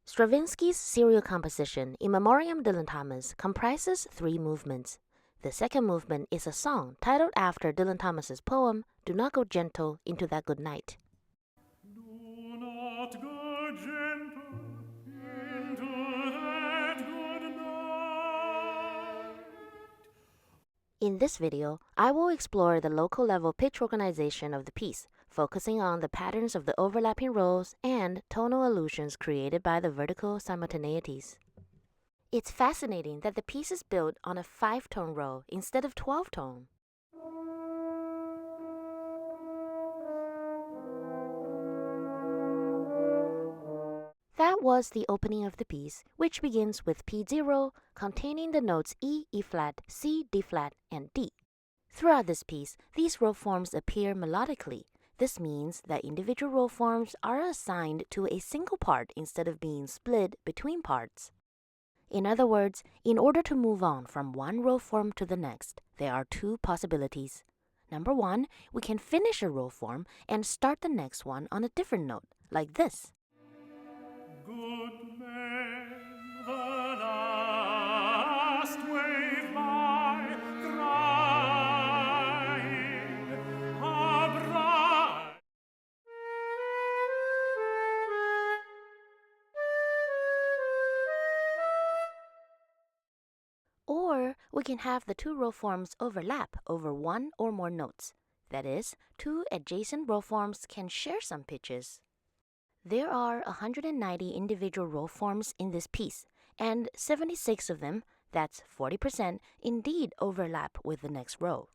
Stravinsky's serial composition in Memoriam Dylan comprises 3 movements. The second movement is a song titled after Dylan Thomas's poem, Do Not Go Gentle into That Good Night. Do not go gentle into that good night. In this video, I will explore the local level pitch organization of the piece, focusing on the patterns of the overlapping rows and tonal allusions created by the vertical simultaneities. It's fascinating that the piece is built on a 5-tone row instead of 12-tone. That was the opening of the piece, which begins with P0, containing the notes E, E-flat, C, D-flat, and D. Throughout this piece, these row forms appear melodically. This means that individual row forms are assigned to a single part instead of being split between parts. In other words, in order to move on from one row form to the next, there are 2 possibilities. Number 1, we can finish a row form and start the next one on a different note, like this. Good men, the last wave by, crying, how bright. Or we can have the 2 row forms overlap over 1 or more notes. That is, 2 adjacent row forms can share some pitches. There are 190 individual row forms in this piece, and 76 of them, that's 40%, indeed overlap with the next row.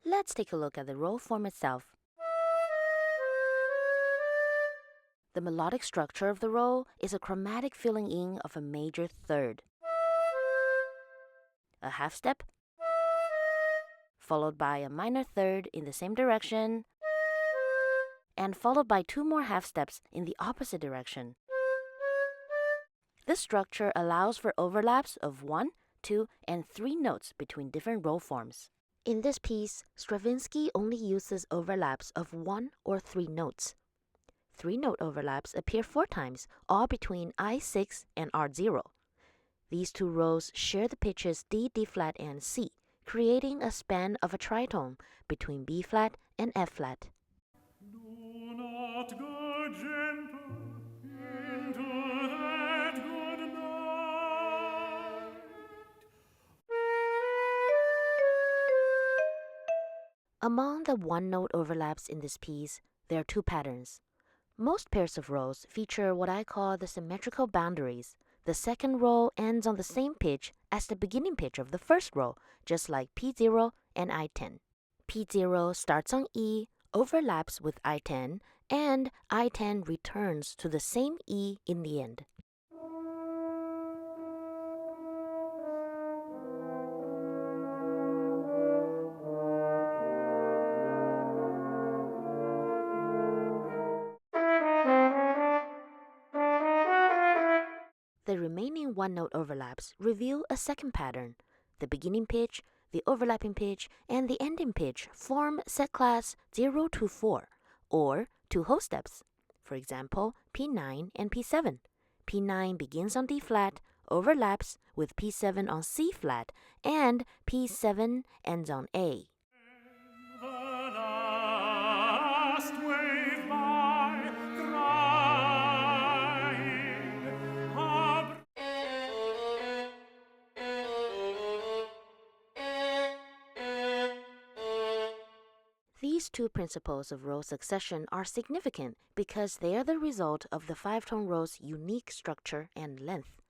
Let's take a look at the row form itself. The melodic structure of the row is a chromatic filling in of a major third, a half step, followed by a minor third in the same direction, and followed by 2 more half steps in the opposite direction. This structure allows for overlaps of 1, 2, and 3 notes between different row forms. In this piece, Stravinsky only uses overlaps of 1 or 3 notes. 3-note overlaps appear 4 times, all between I6 and R0. These 2 rows share the pitches D, D-flat, and C, creating a span of a tritone between B-flat and F-flat. Do not go gentle into that good night. Among the 1-note overlaps in this piece, there are 2 patterns. Most pairs of rows feature what I call the symmetrical boundaries. The second row ends on the same pitch as the beginning pitch of the first row, just like P0 and I10. P0 starts on E, overlaps with I10, and I10 returns to the same E in the end. The remaining 1-note overlaps reveal a second pattern. The beginning pitch, the overlapping pitch, and the ending pitch form set class 0 to 4, or 2 whole steps. For example, P9 and P7. P9 begins on D-flat, overlaps with P7 on C-flat, and P7 ends on A. The last wave by, crying, how These 2 principles of row succession are significant because they are the result of the 5-tone row's unique structure and length.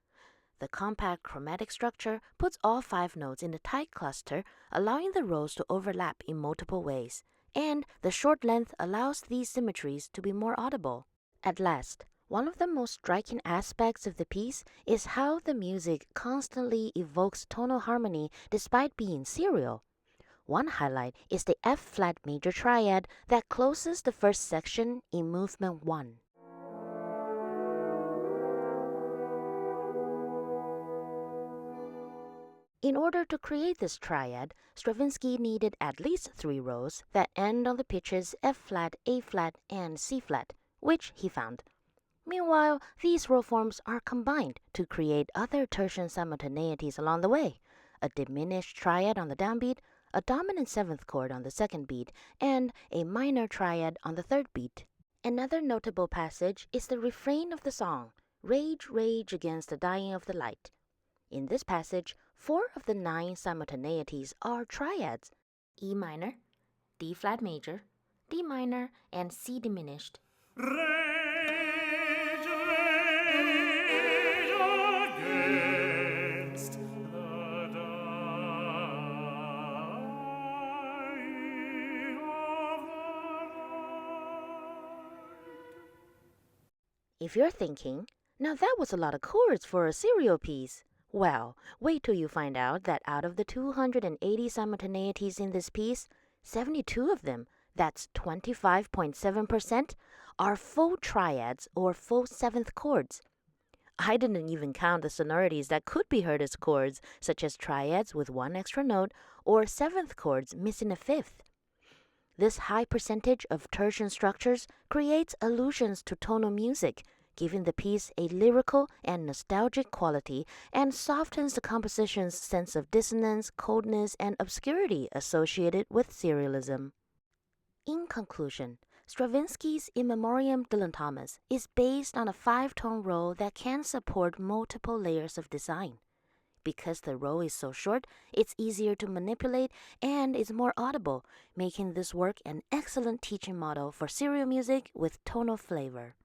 The compact chromatic structure puts all 5 notes in a tight cluster, allowing the rows to overlap in multiple ways, and the short length allows these symmetries to be more audible. At last, one of the most striking aspects of the piece is how the music constantly evokes tonal harmony despite being serial. One highlight is the F-flat major triad that closes the first section in movement 1. In order to create this triad, Stravinsky needed at least 3 rows that end on the pitches F-flat, A-flat, and C-flat, which he found. Meanwhile, these row forms are combined to create other tertian simultaneities along the way, a diminished triad on the downbeat, a dominant seventh chord on the second beat, and a minor triad on the third beat. Another notable passage is the refrain of the song, Rage, rage against the dying of the light. In this passage, 4 of the 9 simultaneities are triads, E minor, D flat major, D minor, and C diminished. Rage, rage against the dying of the light. If you're thinking, now that was a lot of chords for a serial piece. Well, wait till you find out that out of the 280 simultaneities in this piece, 72 of them, that's 25.7%, are full triads or full seventh chords. I didn't even count the sonorities that could be heard as chords, such as triads with 1 extra note or seventh chords missing a fifth. This high percentage of tertian structures creates allusions to tonal music, giving the piece a lyrical and nostalgic quality and softens the composition's sense of dissonance, coldness, and obscurity associated with serialism. In conclusion, Stravinsky's In Memoriam Dilettantissimus is based on a 5-tone row that can support multiple layers of design. Because the row is so short, it's easier to manipulate and is more audible, making this work an excellent teaching model for serial music with tonal flavor.